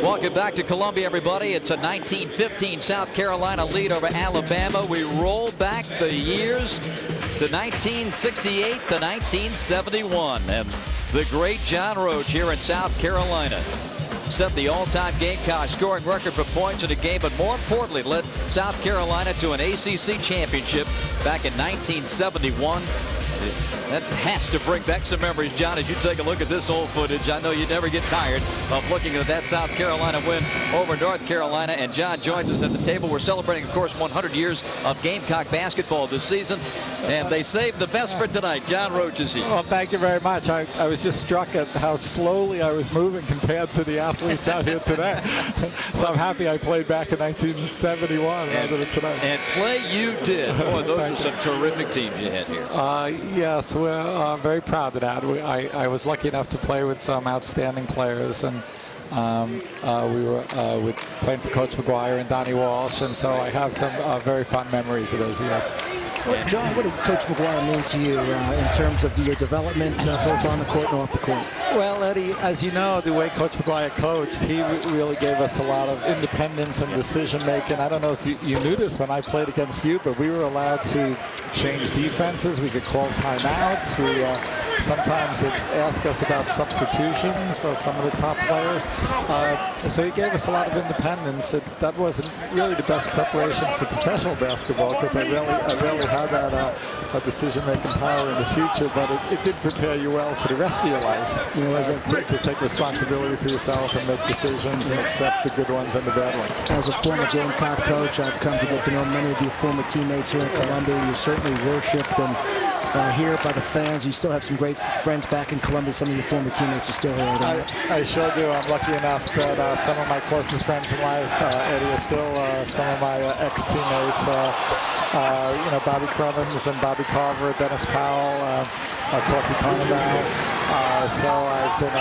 Welcome back to Columbia, everybody. It's a 1915 South Carolina lead over Alabama. We roll back the years to 1968 to 1971. And the great John Roche here in South Carolina set the all-time Gamecock scoring record for points in a game, but more importantly led South Carolina to an ACC championship back in 1971. That has to bring back some memories, John, as you take a look at this old footage. I know you never get tired of looking at that South Carolina win over North Carolina. And John joins us at the table. We're celebrating, of course, 100 years of Gamecock basketball this season. And they saved the best for tonight. John Roche is here. Well, thank you very much. I was just struck at how slowly I was moving compared to the athletes out here today. So I'm happy I played back in 1971 rather than tonight. And play you did. Boy, those were some terrific teams you had here. Yes, we're very proud of that. I was lucky enough to play with some outstanding players, and we were playing for Coach McGuire and Donnie Walsh, and so I have some very fond memories of those years. Well, John, what did Coach McGuire mean to you in terms of your development both on the court and off the court? Well, Eddie, as you know, the way Coach McGuire coached, he really gave us a lot of independence and decision-making. I don't know if you knew this when I played against you, but we were allowed to change defenses. We could call timeouts. Sometimes they'd ask us about substitutions, some of the top players. So he gave us a lot of independence. That wasn't really the best preparation for professional basketball, because I really had that decision-making power in the future, but it did prepare you well for the rest of your life. You know, to take responsibility for yourself and make decisions and accept the good ones and the bad ones. As a former Gamecock coach, I've come to get to know many of your former teammates here in Columbia. You're certainly worshipped and here by the fans. You still have some great friends back in Columbia. Some of your former teammates are still here. I sure do. I'm lucky enough that some of my closest friends in life, Eddie, are still some of my ex-teammates. You know, Bobby Crummins and Bobby Carver, Dennis Powell, Corky Conadine. So I've been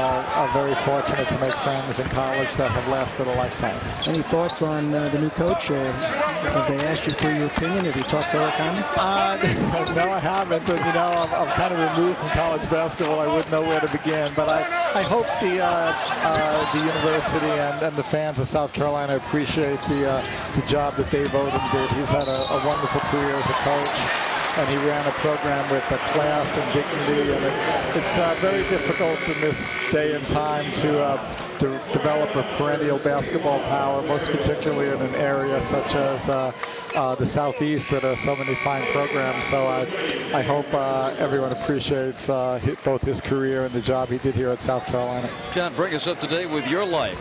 very fortunate to make friends in college that have lasted a lifetime. Any thoughts on the new coach? Have they asked you for your opinion? Have you talked to Eric Hammond? No, I haven't. But, you know, I'm kind of removed from college basketball. I wouldn't know where to begin. But I hope the university and the fans of South Carolina appreciate the job that Dave Odom did. He's had a wonderful career as a coach, and he ran a program with a class and dignity, and it's very difficult in this day and time to develop a perennial basketball power, most particularly in an area such as the Southeast, where there are so many fine programs. So I hope everyone appreciates both his career and the job he did here at South Carolina. John, bring us up to date with your life.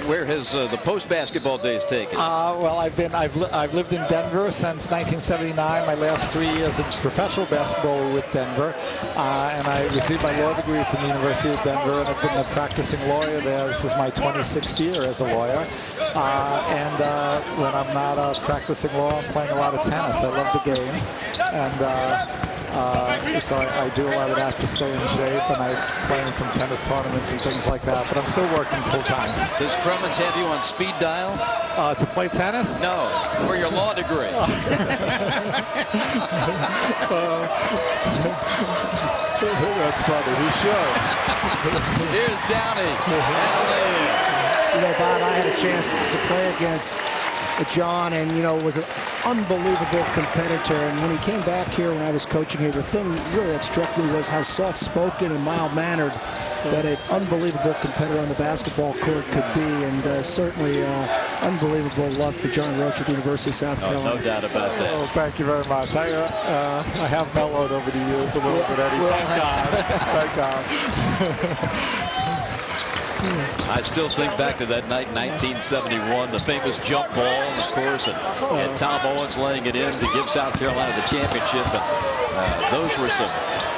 Where has the post-basketball days taken? Well, I've lived in Denver since 1979. My last 3 years in professional basketball were with Denver, and I received my law degree from the University of Denver, and I've been a practicing lawyer there. This is my 26th year as a lawyer, and when I'm not practicing law, I'm playing a lot of tennis. I love the game, and so I do a lot of that to stay in shape, and I play in some tennis tournaments and things like that, but I'm still working full-time. Does Crummins have you on speed dial? To play tennis? No, for your law degree. That's funny. He should. Here's Downey. You know, Bob, I had a chance to play against John, and, you know, was an unbelievable competitor. And when he came back here when I was coaching here, the thing really that struck me was how soft-spoken and mild-mannered that an unbelievable competitor on the basketball court could be, and certainly unbelievable love for John Roche at the University of South Carolina. No doubt about that. Oh, thank you very much. I have mellowed over the years a little bit, Eddie. Thank God. Thank God. I still think back to that night, 1971, the famous jump ball, of course, and Tom Owens laying it in to give South Carolina the championship. And those were some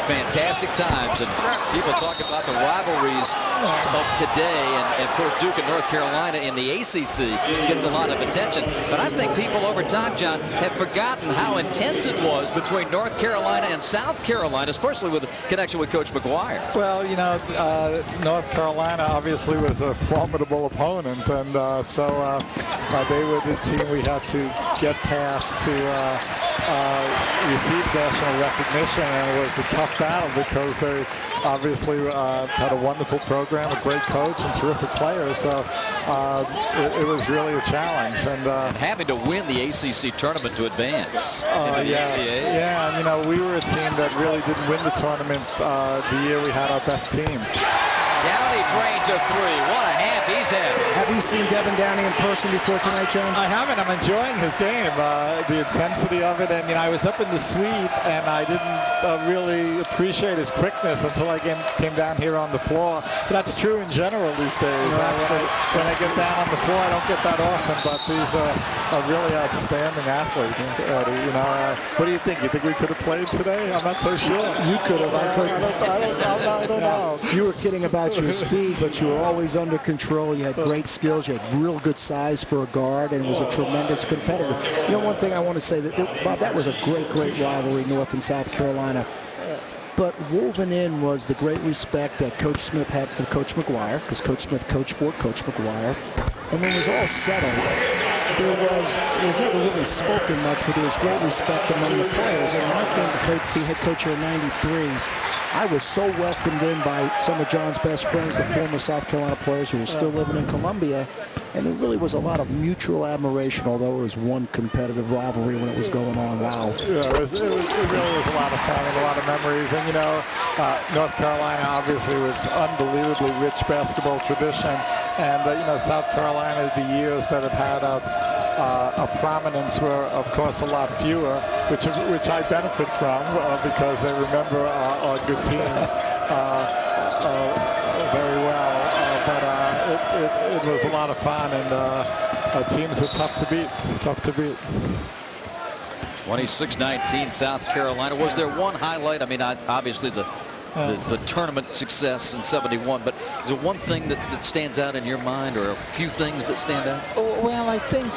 fantastic times, and people talk about the rivalries of today, and of course Duke and North Carolina in the ACC gets a lot of attention, but I think people over time, John, have forgotten how intense it was between North Carolina and South Carolina, especially with the connection with Coach McGuire. Well, you know, North Carolina obviously was a formidable opponent, and so they were the team we had to get past to receive national recognition, and it was a tough battle because they obviously had a wonderful program, a great coach, and terrific players. So it was really a challenge. And having to win the ACC tournament to advance. Yes. Yeah, and you know, we were a team that really didn't win the tournament the year we had our best team. Downey drains a three. What a half he's had. Have you seen Devin Downey in person before tonight, John? I haven't. I'm enjoying his game, the intensity of it. And, you know, I was up in the suite, and I didn't really appreciate his quickness until I came down here on the floor. But that's true in general these days. When I get down on the floor, I don't get that often. But these are really outstanding athletes, Eddie. You know, what do you think? You think we could have played today? I'm not so sure. You could have. I don't know. You were kidding about your speed, but you were always under control. You had great skills. You had real good size for a guard, and was a tremendous competitor. You know, one thing I want to say, Bob, that was a great rivalry, North and South Carolina. But woven in was the great respect that Coach Smith had for Coach McGuire, because Coach Smith coached for Coach McGuire. And when it was all settled, it was never really spoken much, but there was great respect among the players. And when I came to be head coach here in '93, I was so welcomed in by some of John's best friends, the former South Carolina players who were still living in Columbia. And there really was a lot of mutual admiration, although it was one competitive rivalry when it was going on. Wow. Yeah, it really was a lot of fun and a lot of memories. And, you know, North Carolina, obviously, with its unbelievably rich basketball tradition. And, you know, South Carolina, the years that it had a prominence were, of course, a lot fewer, which I benefit from because I remember our good teams very well. It was a lot of fun, and our teams were tough to beat. 26-19 South Carolina. Was there one highlight? I mean, obviously the tournament success in '71, but is there one thing that stands out in your mind, or a few things that stand out? Well, I think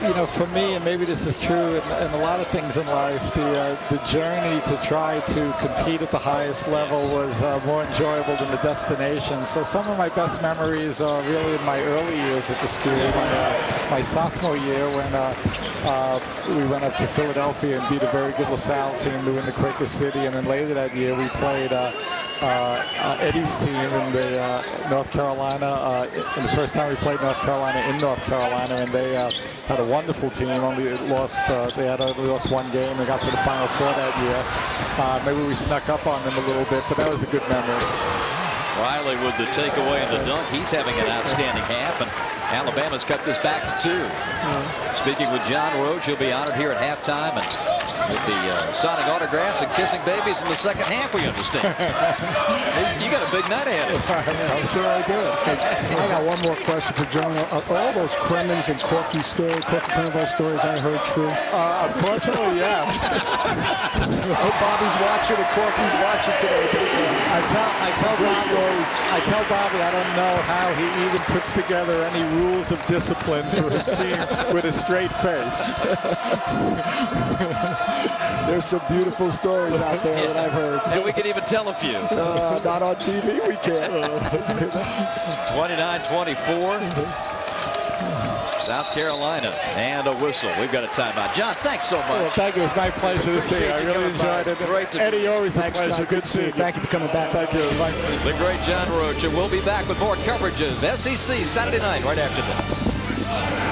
you know, for me, and maybe this is true in a lot of things in life, the journey to try to compete at the highest level was more enjoyable than the destination. So some of my best memories are really in my early years at the school. My sophomore year, when we went up to Philadelphia and beat a very good LaSalle team to win the Quaker City, and then later that year we played Eddie's team in the North Carolina. And the first time we played North Carolina in North Carolina, and they had a wonderful team. Only lost. They had only lost one game. They got to the Final Four that year. Maybe we snuck up on them a little bit, but that was a good memory. Riley with the takeaway and the dunk. He's having an outstanding half, and Alabama's cut this back to 2. Speaking with John Roche, he'll be honored here at halftime, and he'll be signing autographs and kissing babies in the second half, we understand. You got a big night ahead. I'm sure I do. I got one more question for John. Are all those Cremens and Corky Carnival stories I heard true? Unfortunately, yes. I hope Bobby's watching and Corky's watching today. I tell Bobby I don't know how he even puts together any rules of discipline for his team with a straight face. There's some beautiful stories out there that I've heard. And we can even tell a few. Not on TV, we can't. 29-24. South Carolina, and a whistle. We've got a timeout. John, thanks so much. Well, thank you. It was my pleasure to see you. I really enjoyed it. Great to Eddie, always a Thanks, pleasure. John. Good to see you. Thank you for coming back. Thank you. The great John Roche. And we'll be back with more coverage of SEC Saturday night right after this.